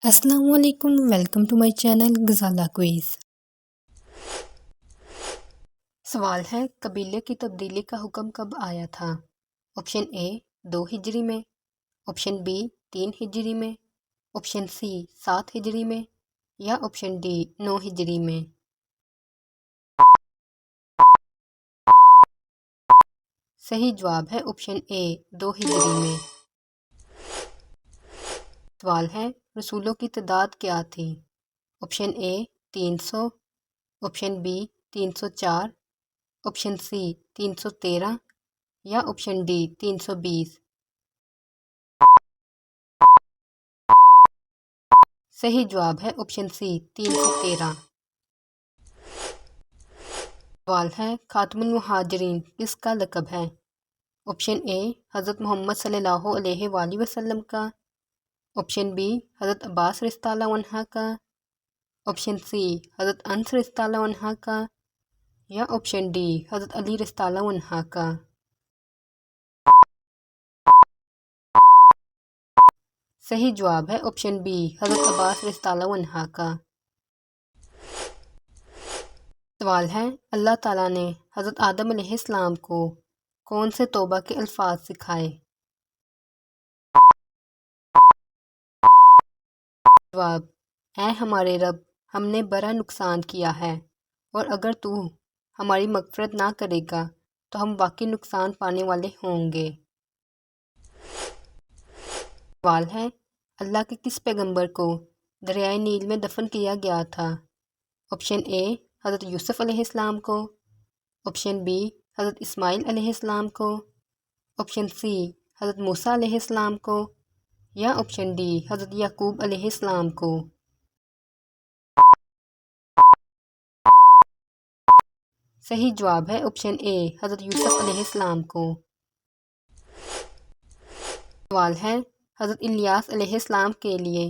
السلام علیکم، welcome to my channel Ghazala quiz. سوال ہے، قبیلے کی تبدیلی کا حکم کب آیا تھا؟ آپشن اے 2 ہجری میں، آپشن بی 3 ہجری میں، آپشن سی 7 ہجری میں یا آپشن ڈی 9 ہجری میں۔ صحیح جواب ہے آپشن اے 2 ہجری میں۔ سوال ہے، رسولوں کی تعداد کیا تھی؟ آپشن اے 300، آپشن بی 304، آپشن سی 313 یا آپشن ڈی 320۔ صحیح جواب ہے آپشن سی 313۔ سوال ہے، خاتم المہاجرین کس کا لقب ہے؟ آپشن اے حضرت محمد صلی اللہ علیہ وآلہ وسلم کا، آپشن بی حضرت عباس رضی اللہ عنہ کا، آپشن سی حضرت انس رضی اللہ عنہ کا یا آپشن ڈی حضرت علی رضی اللہ عنہ کا۔ صحیح جواب ہے آپشن بی حضرت عباس رضی اللہ عنہ کا۔ سوال ہے، اللہ تعالیٰ نے حضرت آدم علیہ السلام کو کون سے توبہ کے الفاظ سکھائے؟ جواب، اے ہمارے رب، ہم نے بڑا نقصان کیا ہے اور اگر تو ہماری مغفرت نہ کرے گا تو ہم واقعی نقصان پانے والے ہوں گے۔ سوال ہے، اللہ کے کس پیغمبر کو دریائے نیل میں دفن کیا گیا تھا؟ آپشن اے حضرت یوسف علیہ السلام کو، آپشن بی حضرت اسماعیل علیہ السلام کو، آپشن سی حضرت موسیٰ علیہ السلام کو یا آپشن ڈی حضرت یعقوب علیہ السلام کو۔ صحیح جواب ہے آپشن اے حضرت یوسف علیہ السلام کو۔ سوال ہے، حضرت الیاس علیہ السلام کے لیے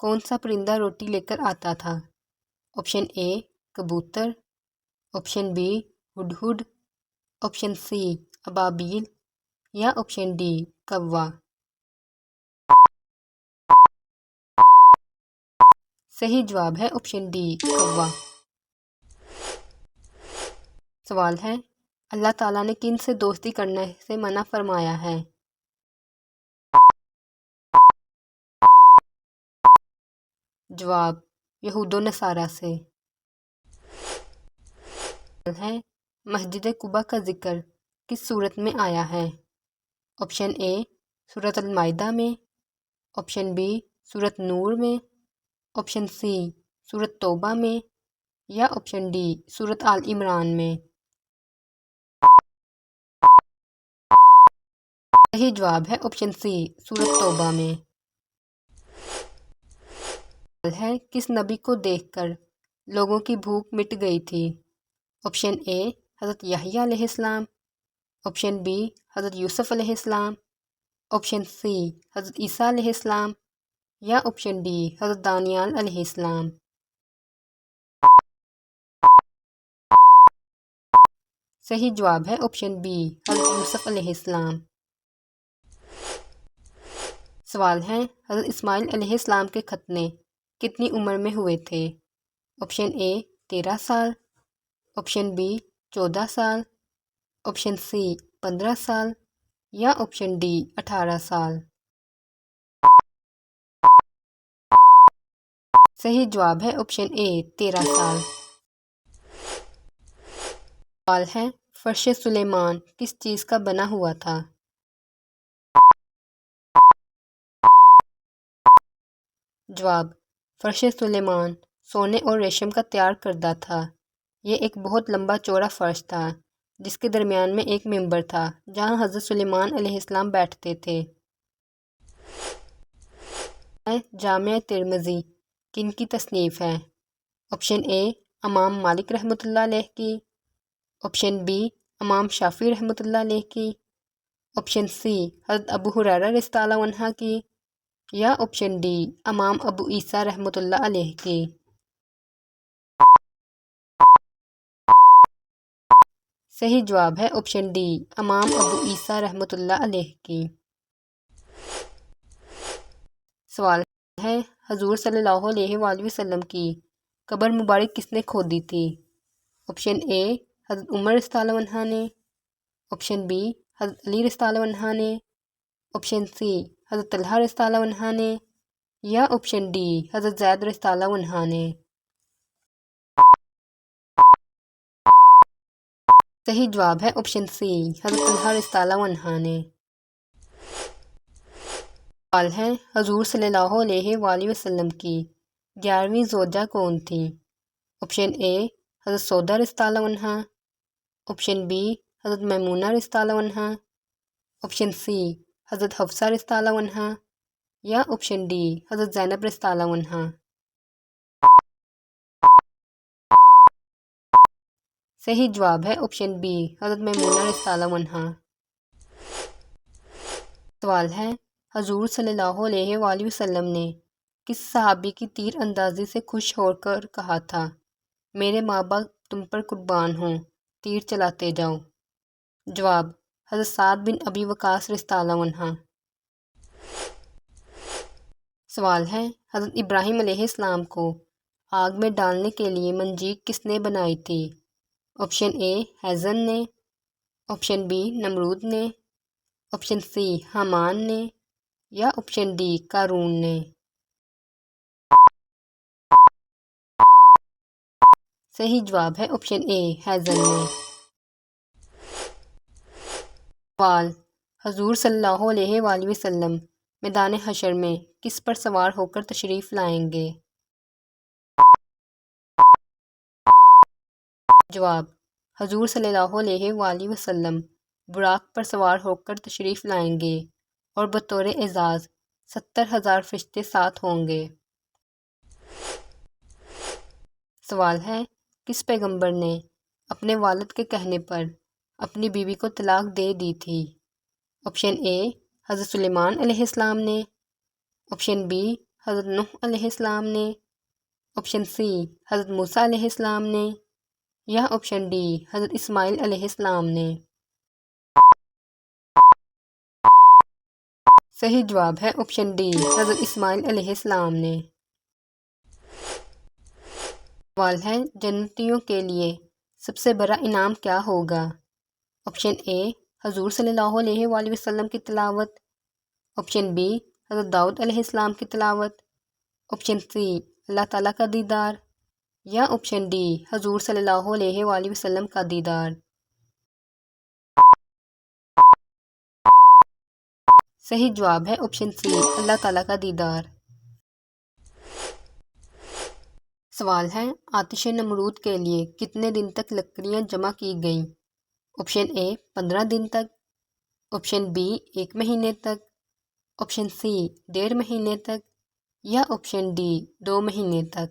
کون سا پرندہ روٹی لے کر آتا تھا؟ آپشن اے کبوتر، آپشن بی ہڈہڈ، آپشن سی ابابیل یا آپشن ڈی کوا۔ صحیح جواب ہے آپشن ڈی کوا۔ سوال ہے، اللہ تعالیٰ نے کن سے دوستی کرنے سے منع فرمایا ہے؟ جواب، یہود و نصارہ سے۔ سوال ہے، مسجد قباء کا ذکر کس صورت میں آیا ہے؟ آپشن اے سورۃ المائدہ میں، آپشن بی سورۃ نور میں، آپشن سی سورۃ توبہ میں یا آپشن ڈی سورۃ آل عمران میں۔ صحیح جواب ہے آپشن سی سورۃ توبہ میں۔ سوال ہے، کس نبی کو دیکھ کر لوگوں کی بھوک مٹ گئی تھی؟ آپشن اے حضرت یحییٰ علیہ السلام، آپشن بی حضرت یوسف علیہ السلام، آپشن سی حضرت عیسیٰ علیہ السلام یا آپشن ڈی حضرت دانیال علیہ السلام۔ صحیح جواب ہے آپشن بی حضرت یوسف علیہ السلام۔ سوال ہے، حضرت اسماعیل علیہ السلام کے ختنے کتنی عمر میں ہوئے تھے؟ آپشن اے 13 سال، آپشن بی 14 سال، آپشن سی 15 سال یا آپشن ڈی 18 سال۔ صحیح جواب ہے آپشن اے 13 سال۔ سوال ہے، فرش سلیمان کس چیز کا بنا ہوا تھا؟ جواب، فرش سلیمان سونے اور ریشم کا تیار کردہ تھا۔ یہ ایک بہت لمبا چوڑا فرش تھا جس کے درمیان میں ایک منبر تھا جہاں حضرت سلیمان علیہ السلام بیٹھتے تھے۔ جامع ترمذی کن کی تصنیف ہے؟ آپشن اے امام مالک رحمۃ اللہ علیہ کی، آپشن بی امام شافعی رحمۃ اللہ علیہ کی، آپشن سی حضرت ابو ہریرہ رضی اللہ عنہ کی یا آپشن ڈی امام ابو عیسیٰ رحمۃ اللہ علیہ کی۔ صحیح جواب ہے آپشن ڈی امام ابو عیسیٰ رحمۃ اللہ علیہ کی۔ سوال ہے، حضور صلی اللہ علیہ وآلہ وسلم کی قبر مبارک کس نے کھودی تھی؟ آپشن اے حضرت عمر رضی اللہ عنہ نے، آپشن بی حضرت علی رضی اللہ عنہ نے، آپشن سی حضرت طلحہ رضی اللہ عنہ نے، یا آپشن ڈی حضرت زید رضی اللہ عنہ نے۔ صحیح جواب ہے آپشن سی حضرت طلحہ رضی اللہ عنہ نے۔ سوال ہے حضور صلی اللہ علیہ وآلہ وسلم کی 11ویں زوجہ کون تھی؟ آپشن اے حضرت سودہ رضی اللہ عنہ، آپشن بی حضرت میمونہ رضی اللہ عنہ، آپشن سی حضرت حفصہ رضی اللہ عنہ، یا آپشن ڈی حضرت زینب رضی اللہ عنہ۔ صحیح جواب ہے آپشن بی حضرت میمونہ رضی اللہ عنہ۔ سوال ہے حضور صلی اللہ علیہ وآلہ وسلم نے کس صحابی کی تیر اندازی سے خوش ہو کر کہا تھا میرے ماں باپ تم پر قربان ہوں، تیر چلاتے جاؤ؟ جواب حضرت سعد بن ابی وقاص رضی اللہ عنہ۔ سوال ہے حضرت ابراہیم علیہ السلام کو آگ میں ڈالنے کے لیے منجیق کس نے بنائی تھی؟ آپشن اے ہیزن نے، آپشن بی نمرود نے، آپشن سی حامان نے، یا آپشن ڈی قارون نے۔ صحیح جواب ہے آپشن اے ہیزن نے۔ سوال حضور صلی اللہ علیہ وآلہ وسلم میدان حشر میں کس پر سوار ہو کر تشریف لائیں گے؟ جواب حضور صلی اللہ علیہ وآلہ وسلم براق پر سوار ہو کر تشریف لائیں گے اور بطور اعزاز 70,000 فرشتے ساتھ ہوں گے۔ سوال ہے کس پیغمبر نے اپنے والد کے کہنے پر اپنی بیوی کو طلاق دے دی تھی؟ آپشن اے حضرت سلیمان علیہ السلام نے، آپشن بی حضرت نوح علیہ السلام نے، آپشن سی حضرت موسیٰ علیہ السلام نے، یا آپشن ڈی حضرت اسماعیل علیہ السلام نے۔ صحیح جواب ہے آپشن ڈی حضرت اسماعیل علیہ السلام نے۔ سوال ہے جنتیوں کے لیے سب سے بڑا انعام کیا ہوگا؟ آپشن اے حضور صلی اللہ علیہ وآلہ وسلم کی تلاوت، آپشن بی حضرت داؤد علیہ السلام کی تلاوت، آپشن سی اللہ تعالیٰ کا دیدار، یا آپشن ڈی حضور صلی اللہ علیہ وآلہ وسلم کا دیدار۔ صحیح جواب ہے آپشن سی اللہ تعالیٰ کا دیدار۔ سوال ہے آتش نمرود کے لیے کتنے دن تک لکڑیاں جمع کی گئیں؟ آپشن اے 15 دن تک، آپشن بی 1 مہینے تک، آپشن سی 1.5 مہینے تک، یا آپشن ڈی 2 مہینے تک۔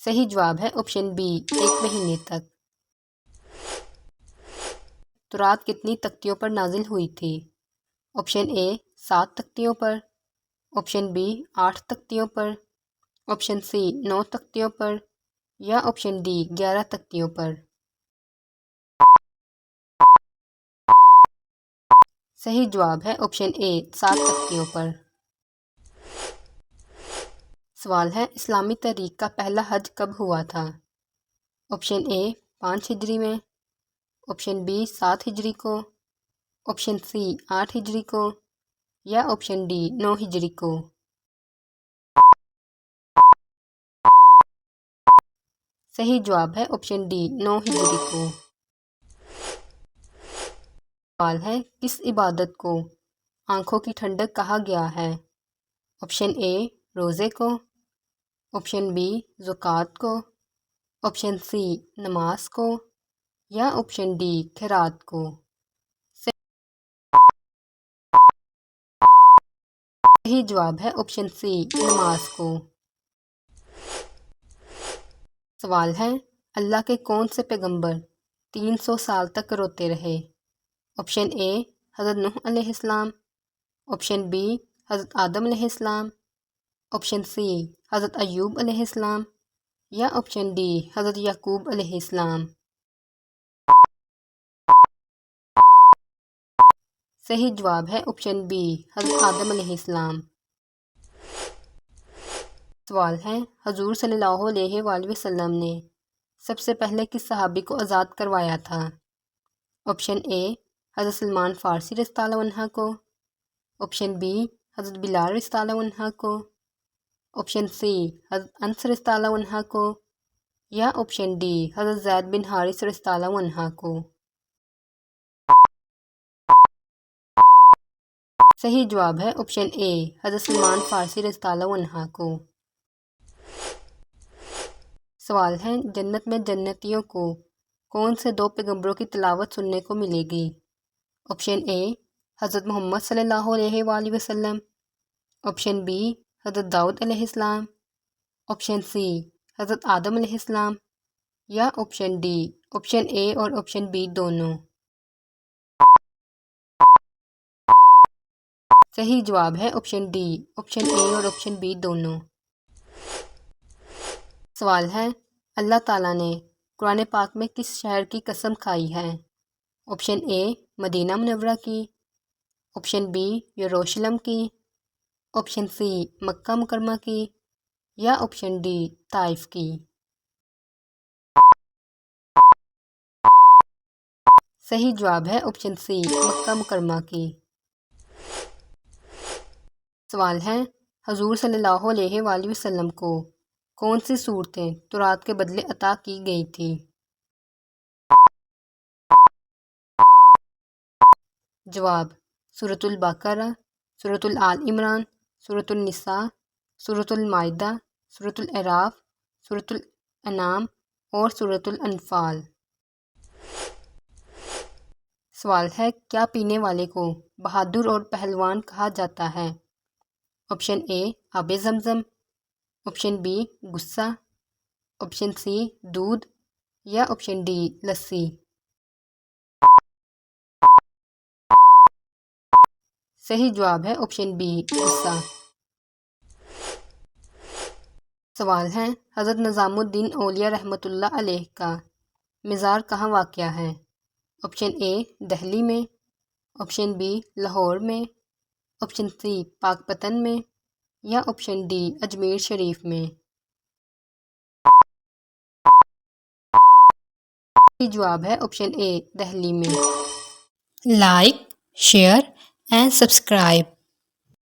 صحیح جواب ہے آپشن بی 1 مہینے تک۔ تورات کتنی تختیوں پر نازل ہوئی تھی؟ آپشن اے 7 تختیوں پر، آپشن بی 8 تختیوں پر، آپشن سی 9 تختیوں پر، یا آپشن ڈی 11 تختیوں پر۔ صحیح جواب ہے آپشن اے 7 تختیوں پر۔ سوال ہے اسلامی تاریخ کا پہلا حج کب ہوا تھا؟ آپشن اے 5 ہجری میں، آپشن بی 7 ہجری کو، آپشن سی 8 ہجری کو، یا آپشن ڈی 9 ہجری کو۔ صحیح جواب ہے آپشن ڈی 9 ہجری کو۔ سوال ہے کس عبادت کو آنکھوں کی ٹھنڈک کہا گیا ہے؟ آپشن اے روزے کو، آپشن بی زکوٰۃ کو، آپشن سی نماز کو، یا آپشن ڈی خیرات کو۔ صحیح جواب ہے آپشن سی نماز کو۔ سوال ہے اللہ کے کون سے پیغمبر 300 سال تک روتے رہے؟ آپشن اے حضرت نوح علیہ السلام، آپشن بی حضرت آدم علیہ السلام، آپشن سی حضرت ایوب علیہ السلام، یا آپشن ڈی حضرت یعقوب علیہ السلام۔ صحیح جواب ہے آپشن بی حضرت آدم علیہ السلام۔ سوال ہے حضور صلی اللہ علیہ وآلہ وسلم نے سب سے پہلے کس صحابی کو آزاد کروایا تھا؟ آپشن اے حضرت سلمان فارسی رضی اللہ عنہ کو، آپشن بی حضرت بلال رضی اللہ عنہ کو، آپشن سی حضرت انس رضی اللہ عنہ کو، یا آپشن ڈی حضرت زید بن حارث رضی اللہ عنہ کو۔ صحیح جواب ہے آپشن اے حضرت سلمان فارسی رضی اللہ عنہ کو۔ سوال ہے جنت میں جنتیوں کو کون سے 2 پیغمبروں کی تلاوت سننے کو ملے گی؟ آپشن اے حضرت محمد صلی اللہ علیہ وآلہ وسلم، آپشن بی حضرت داؤد علیہ السلام، آپشن سی حضرت آدم علیہ السلام، یا آپشن ڈی آپشن اے اور آپشن بی دونوں۔ صحیح جواب ہے آپشن ڈی آپشن اے اور آپشن بی دونوں۔ سوال ہے اللہ تعالیٰ نے قرآن پاک میں کس شہر کی قسم کھائی ہے؟ آپشن اے مدینہ منورہ کی، آپشن بی یروشلم کی، آپشن سی مکہ مکرمہ کی، یا آپشن ڈی طائف کی۔ صحیح جواب ہے آپشن سی مکہ مکرمہ کی۔ سوال ہے حضور صلی اللہ علیہ وآلہ وسلم کو کون سی صورتیں تورات کے بدلے عطا کی گئی تھی؟ جواب سورۃ البقرہ، سورۃ آل عمران، سورۃ النساء، سورۃ المائدہ، سورۃ الاعراف، سورۃ الانعام اور سورۃ الانفال۔ سوال ہے کیا پینے والے کو بہادر اور پہلوان کہا جاتا ہے؟ آپشن اے آب زمزم، آپشن بی غصہ، آپشن سی دودھ، یا آپشن ڈی لسی۔ صحیح جواب ہے آپشن بی غصہ۔ سوال ہے حضرت نظام الدین اولیاء رحمۃ اللہ علیہ کا مزار کہاں واقع ہے؟ آپشن اے دہلی میں، آپشن بی لاہور میں، آپشن سی پاک پتن میں، یا آپشن ڈی اجمیر شریف میں۔ صحیح جواب ہے آپشن اے دہلی میں۔ Like, share and subscribe.